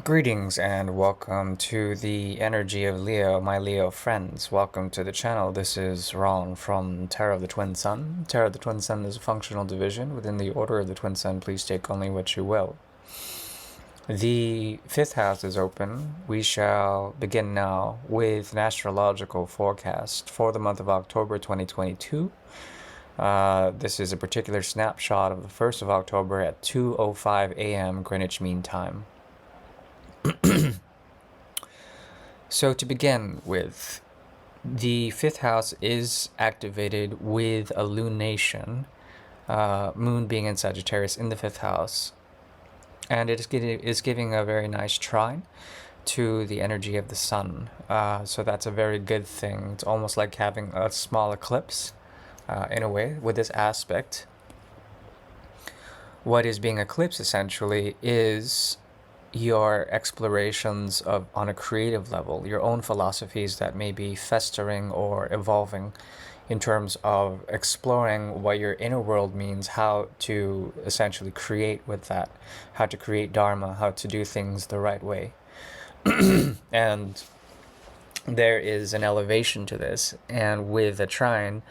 Greetings and welcome to the energy of Leo, my Leo friends. Welcome to the channel. This is Ron from Tarot of the Twin Sun. Tarot of the Twin Sun is a functional division within the Order of the Twin Sun. Please take only what you will. The fifth house is open. We shall begin now with an astrological forecast for the month of October 2022. This is a particular snapshot of the 1st of October at 2:05 a.m. Greenwich Mean Time. So to begin with, the fifth house is activated with a lunation, moon being in Sagittarius in the fifth house, and it is giving a very nice trine to the energy of the sun. So that's a very good thing. It's almost like having a small eclipse in a way with this aspect. What is being eclipsed essentially is your explorations of on a creative level, your own philosophies that may be festering or evolving in terms of exploring what your inner world means, how to essentially create with that, how to create dharma, how to do things the right way. And there is an elevation to this, and with a trine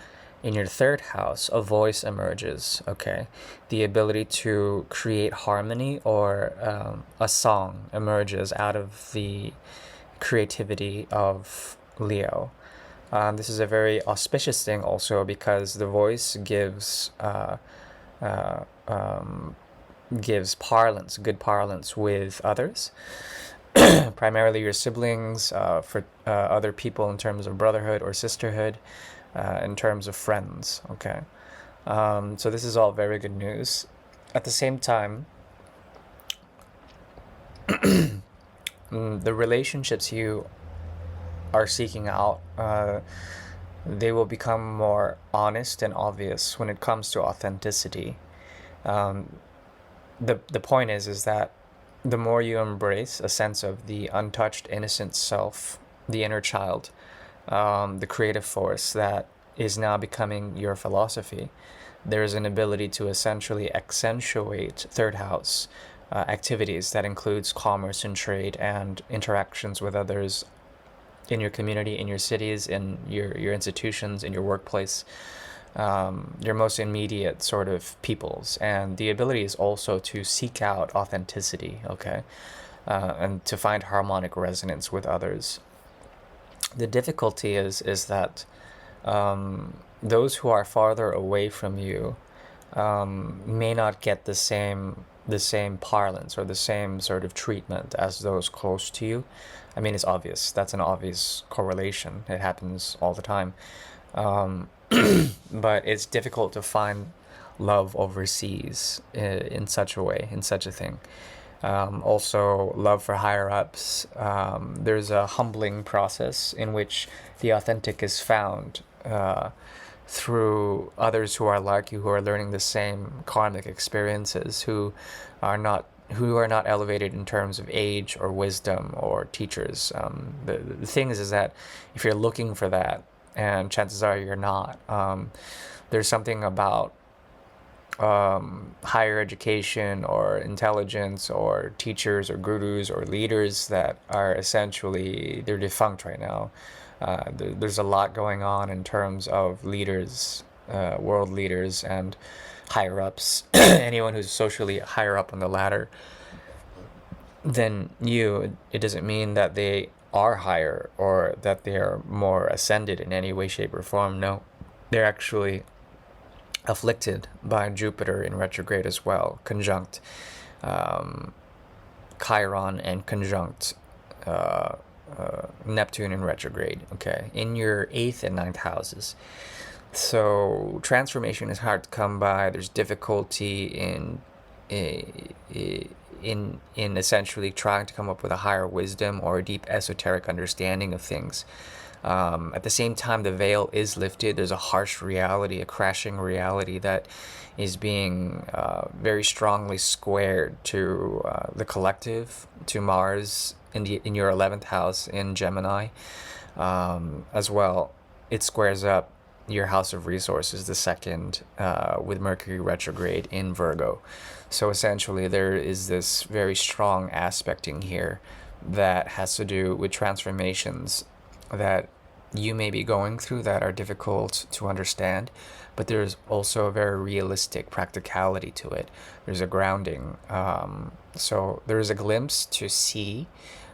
in your third house, a voice emerges, okay? The ability to create harmony or a song emerges out of the creativity of Leo. This is a very auspicious thing also because the voice gives parlance, good parlance with others. Primarily your siblings, for other people in terms of brotherhood or sisterhood, in terms of friends, okay? So this is all very good news. At the same time, the relationships you are seeking out, they will become more honest and obvious when it comes to authenticity. The point is that the more you embrace a sense of the untouched, innocent self, the inner child, the creative force that is now becoming your philosophy, there is an ability to essentially accentuate third house activities that includes commerce and trade and interactions with others in your community, in your cities, in your institutions, in your workplace, your most immediate sort of peoples. And the ability is also to seek out authenticity, okay, and to find harmonic resonance with others. The difficulty is that those who are farther away from you may not get the same parlance or the same sort of treatment as those close to you. I mean, it's obvious. That's an obvious correlation. It happens all the time. But it's difficult to find love overseas in such a way, in such a thing. Also, love for higher ups. There's a humbling process in which the authentic is found through others who are like you, who are learning the same karmic experiences, who are not elevated in terms of age or wisdom or teachers. The thing is that if you're looking for that, and chances are you're not, there's something about higher education or intelligence or teachers or gurus or leaders that are essentially, they're defunct right now. There's a lot going on in terms of leaders, world leaders and higher ups, anyone who's socially higher up on the ladder than you. It doesn't mean that they are higher or that they are more ascended in any way, shape, or form. No, they're actually afflicted by Jupiter in retrograde as well, conjunct Chiron and conjunct Neptune in retrograde, okay, in your 8th and 9th houses. So transformation is hard to come by. There's difficulty in essentially trying to come up with a higher wisdom or a deep esoteric understanding of things. At the same time, the veil is lifted. There's a harsh reality, a crashing reality that is being very strongly squared to the collective, to Mars in your 11th house in Gemini. As well, it squares up your house of resources, the second, with Mercury retrograde in Virgo. So essentially, there is this very strong aspecting here that has to do with transformations that you may be going through that are difficult to understand, but there's also a very realistic practicality to it. There's a grounding. So there's a glimpse to see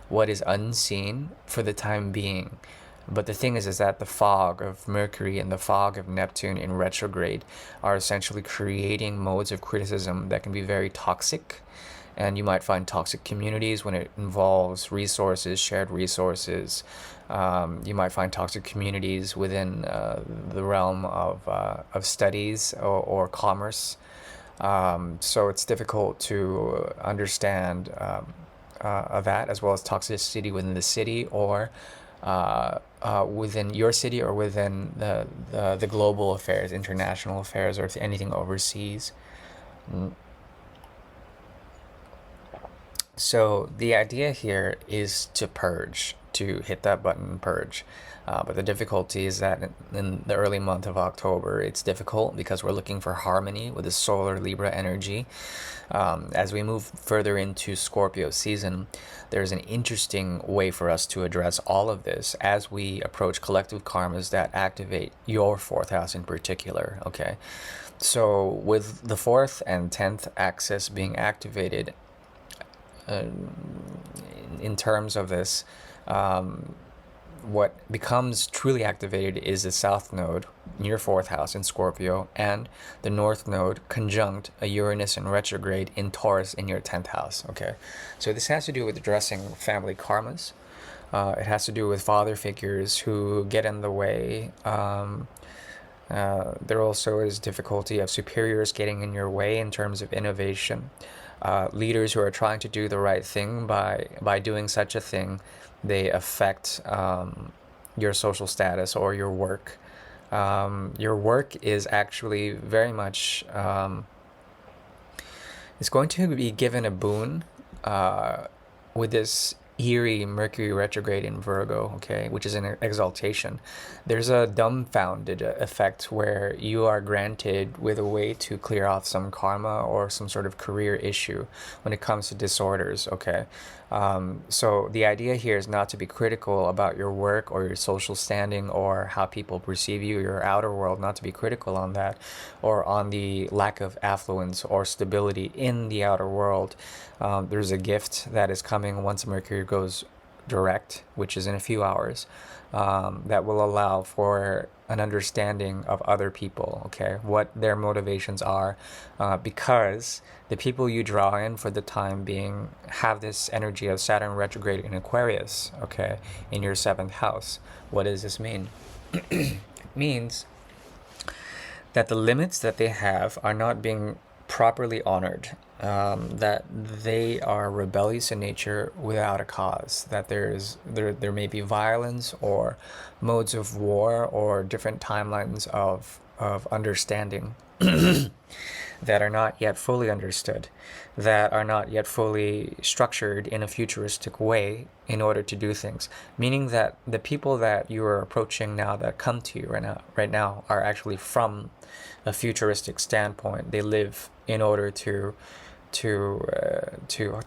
what is unseen for the time being. But the thing is that the fog of Mercury and the fog of Neptune in retrograde are essentially creating modes of criticism that can be very toxic. And you might find toxic communities when it involves resources, shared resources. You might find toxic communities within the realm of studies or commerce. So it's difficult to understand that, as well as toxicity within the city or within your city or within the global affairs, international affairs, or anything overseas. So the idea here is to purge, to hit that button, purge. But the difficulty is that in the early month of October, it's difficult because we're looking for harmony with the solar Libra energy. As we move further into Scorpio season, there's an interesting way for us to address all of this as we approach collective karmas that activate your fourth house in particular. Okay, so with the fourth and 10th axis being activated, in terms of this, what becomes truly activated is the south node in your fourth house in Scorpio and the north node conjunct a Uranus in retrograde in Taurus in your 10th house. Okay, so this has to do with addressing family karmas. It has to do with father figures who get in the way. There also is difficulty of superiors getting in your way in terms of innovation. Leaders who are trying to do the right thing by doing such a thing, they affect your social status or your work. Your work is actually very much it's going to be given a boon with this eerie Mercury retrograde in Virgo, okay, which is an exaltation. There's a dumbfounded effect where you are granted with a way to clear off some karma or some sort of career issue when it comes to disorders, okay. So the idea here is not to be critical about your work or your social standing or how people perceive you, your outer world, not to be critical on that or on the lack of affluence or stability in the outer world. There's a gift that is coming once Mercury goes direct, which is in a few hours, that will allow for an understanding of other people, okay, what their motivations are, because the people you draw in for the time being have this energy of Saturn retrograde in Aquarius, okay, in your 7th house. What does this mean? It means that the limits that they have are not being properly honored, that they are rebellious in nature without a cause, that there may be violence or modes of war or different timelines of understanding that are not yet fully understood, that are not yet fully structured in a futuristic way in order to do things. Meaning that the people that you are approaching now, that come to you right now are actually from a futuristic standpoint. They live in order to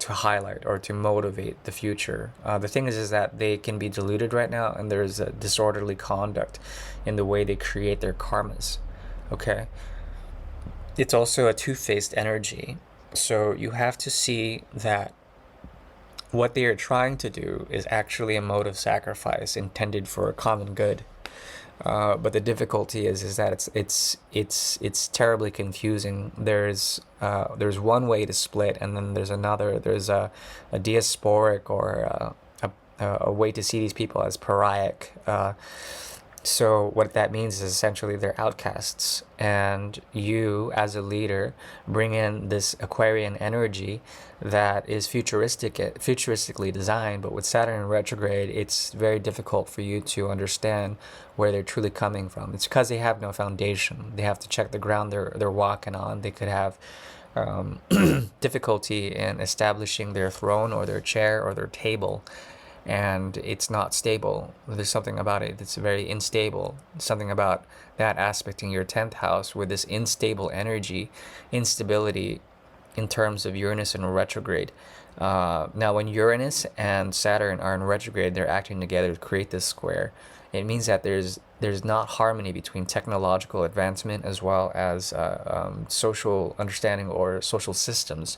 highlight or to motivate the future. The thing is that they can be deluded right now, and there's a disorderly conduct in the way they create their karmas. Okay, it's also a two-faced energy. So you have to see that what they are trying to do is actually a mode of sacrifice intended for a common good. But the difficulty is that it's terribly confusing. There's one way to split, and then there's another. There's a diasporic or a way to see these people as pariahic. So what that means is essentially they're outcasts, and you as a leader bring in this Aquarian energy that is futuristically designed, but with Saturn in retrograde, it's very difficult for you to understand where they're truly coming from. It's because they have no foundation. They have to check the ground they're walking on. They could have difficulty in establishing their throne or their chair or their table, and it's not stable. There's something about it that's very unstable. Something about that aspect in your 10th house with this unstable energy, instability in terms of Uranus in retrograde. Now, when Uranus and Saturn are in retrograde, they're acting together to create this square. It means that there's not harmony between technological advancement as well as social understanding or social systems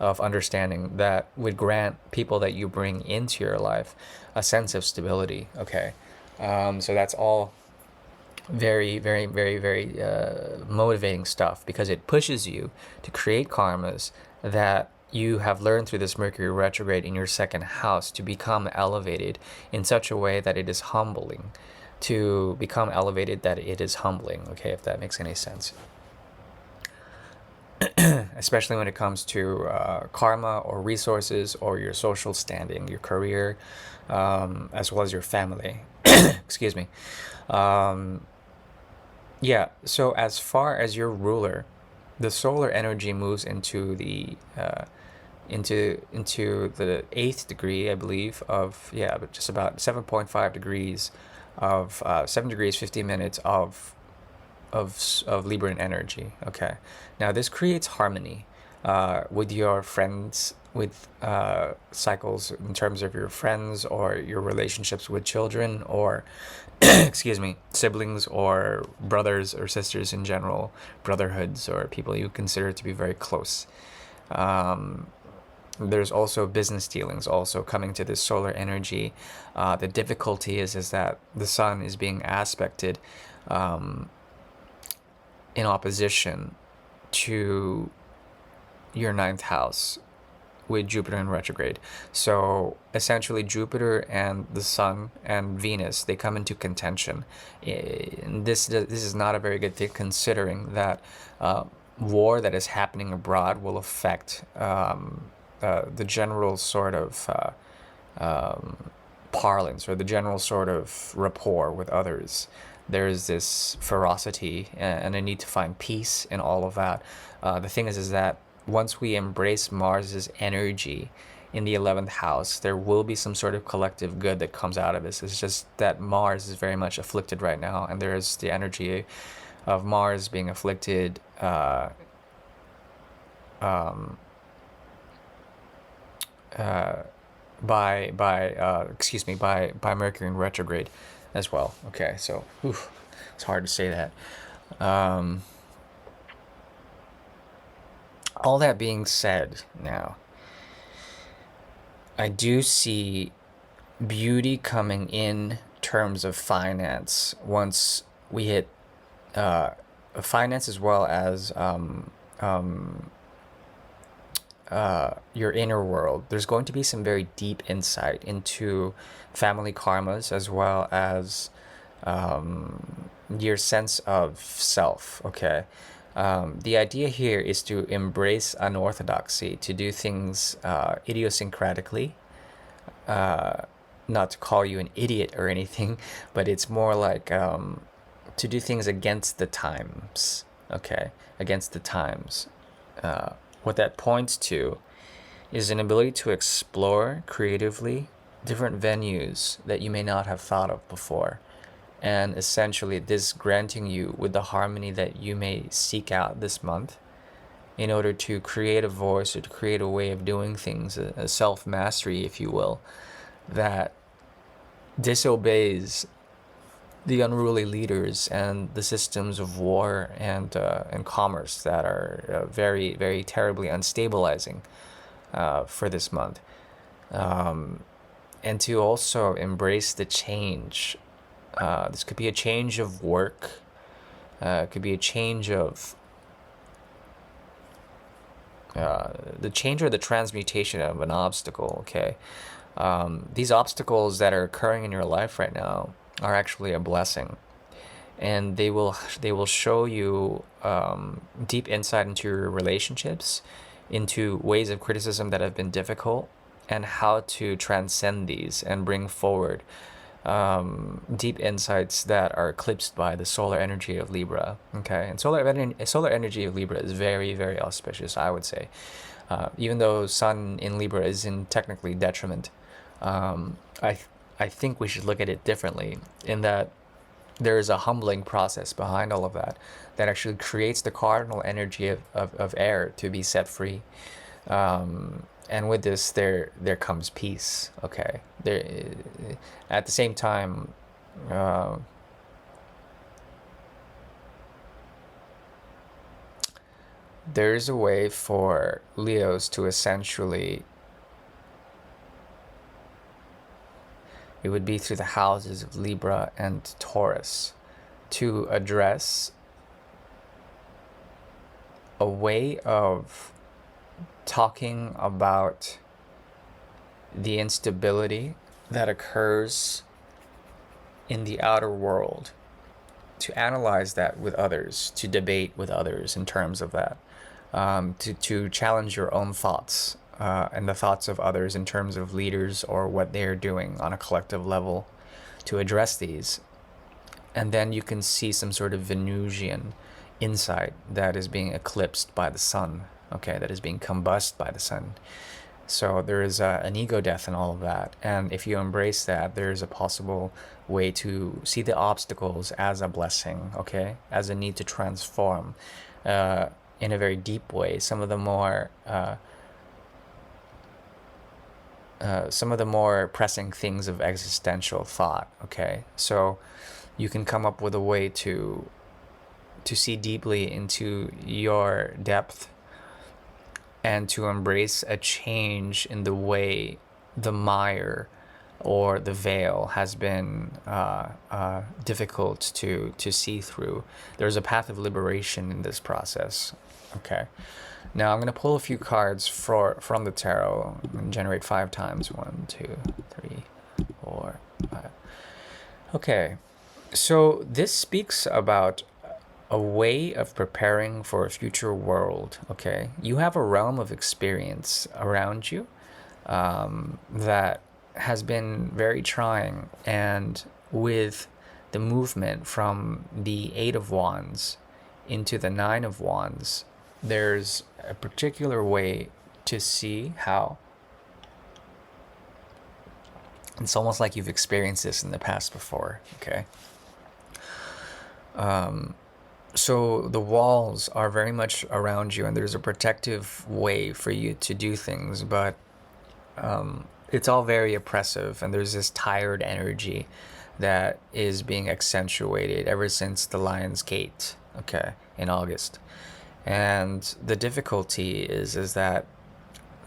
of understanding that would grant people that you bring into your life a sense of stability. Okay, so that's all very, very, very, very motivating stuff, because it pushes you to create karmas that you have learned through this Mercury retrograde in your second house to become elevated in such a way that it is humbling. To become elevated that it is humbling, okay, if that makes any sense. Especially when it comes to karma or resources or your social standing, your career, as well as your family. Excuse me. Yeah, so as far as your ruler, the solar energy moves into the into the 8th degree, I believe, of, yeah, but just about 7.5 degrees of 7 degrees 50 minutes of Libran energy. Okay, now this creates harmony with your friends, with cycles in terms of your friends or your relationships with children, or excuse me, siblings or brothers or sisters in general, brotherhoods or people you consider to be very close. There's also business dealings also coming to this solar energy. The difficulty is that the sun is being aspected in opposition to your 9th house with Jupiter in retrograde. So essentially Jupiter and the Sun and Venus, they come into contention. And this is not a very good thing, considering that war that is happening abroad will affect the general sort of parlance, or the general sort of rapport with others. There's this ferocity and a need to find peace in all of that. The thing is that once we embrace Mars's energy in the 11th house, there will be some sort of collective good that comes out of this. It's just that Mars is very much afflicted right now, and there is the energy of Mars being afflicted by Mercury in retrograde as well. Okay, so it's hard to say that. All that being said, now I do see beauty coming in terms of finance once we hit finance, as well as your inner world. There's going to be some very deep insight into family karmas, as well as your sense of self. Okay, the idea here is to embrace unorthodoxy, to do things idiosyncratically. Not to call you an idiot or anything, but it's more like to do things against the times. Okay, against the times. What that points to is an ability to explore creatively different venues that you may not have thought of before. And essentially this granting you with the harmony that you may seek out this month in order to create a voice, or to create a way of doing things, a self-mastery, if you will, that disobeys the unruly leaders and the systems of war and commerce that are very, very terribly unstabilizing for this month. And to also embrace the change. This could be a change of work. It could be a change of the change or the transmutation of an obstacle. Okay, these obstacles that are occurring in your life right now are actually a blessing, and they will show you deep insight into your relationships, into ways of criticism that have been difficult, and how to transcend these and bring forward deep insights that are eclipsed by the solar energy of Libra. Okay, and solar energy of Libra is very, very auspicious, I would say. Even though Sun in Libra is in technically detriment, I think we should look at it differently, in that there is a humbling process behind all of that that actually creates the cardinal energy of air to be set free. And with this, there comes peace. Okay, there at the same time. There is a way for Leos to essentially, it would be through the houses of Libra and Taurus, to address a way of talking about the instability that occurs in the outer world, to analyze that with others, to debate with others in terms of that, to challenge your own thoughts and the thoughts of others in terms of leaders or what they're doing on a collective level, to address these. And then you can see some sort of Venusian insight that is being eclipsed by the sun, okay, that is being combusted by the sun. So there is an ego death in all of that. And if you embrace that, there's a possible way to see the obstacles as a blessing, okay, as a need to transform in a very deep way. Some of the more pressing things of existential thought, okay? So you can come up with a way to see deeply into your depth and to embrace a change in the way the mire or the veil has been difficult to see through. There's a path of liberation in this process. Okay. Now I'm going to pull a few cards from the tarot and generate 5 times. 1, 2, 3, 4, 5. Okay. So this speaks about a way of preparing for a future world, okay? You have a realm of experience around you that has been very trying, and with the movement from the 8 of Wands into the 9 of Wands, there's a particular way to see how it's almost like you've experienced this in the past before, okay? So the walls are very much around you, and there's a protective way for you to do things, but it's all very oppressive, and there's this tired energy that is being accentuated ever since the Lion's Gate, okay, in August. And the difficulty is that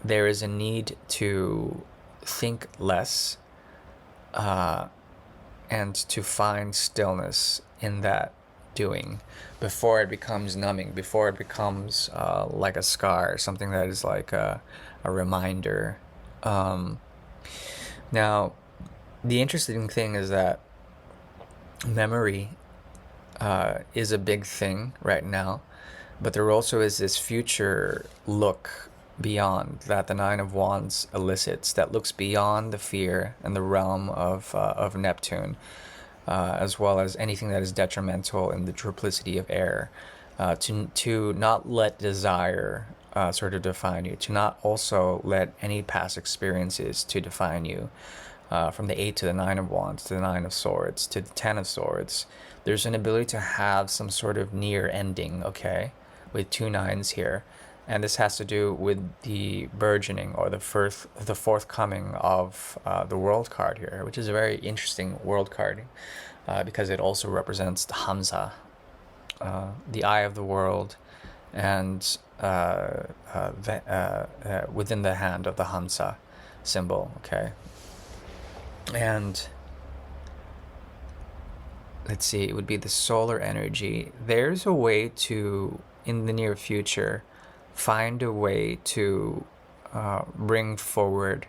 there is a need to think less and to find stillness in that doing before it becomes numbing, before it becomes like a scar, something that is like a reminder. Now, the interesting thing is that memory is a big thing right now, but there also is this future look beyond that the 9 of Wands elicits, that looks beyond the fear and the realm of Neptune, as well as anything that is detrimental in the triplicity of air, to not let desire sort of define you, to not also let any past experiences to define you. From the 8 to the 9 of Wands, to the 9 of Swords, to the 10 of Swords, there's an ability to have some sort of near ending, okay, with 2 9s here. And this has to do with the burgeoning or the forthcoming of the World card here, which is a very interesting World card because it also represents the Hamza, the eye of the world, and within the hand of the Hamza symbol, okay? And let's see, it would be the solar energy. There's a way to, in the near future, find a way to bring forward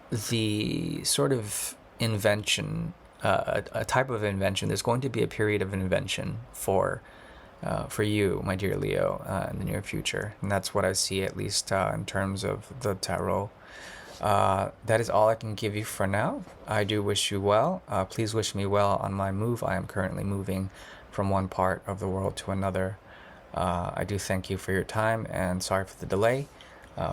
the sort of invention, a type of invention. There's going to be a period of invention for you, my dear Leo, in the near future. And that's what I see, at least in terms of the tarot. That is all I can give you for now. I do wish you well. Please wish me well on my move. I am currently moving from one part of the world to another. I do thank you for your time, and sorry for the delay.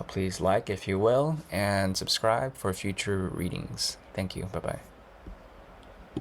Please like, if you will, and subscribe for future readings. Thank you. Bye-bye.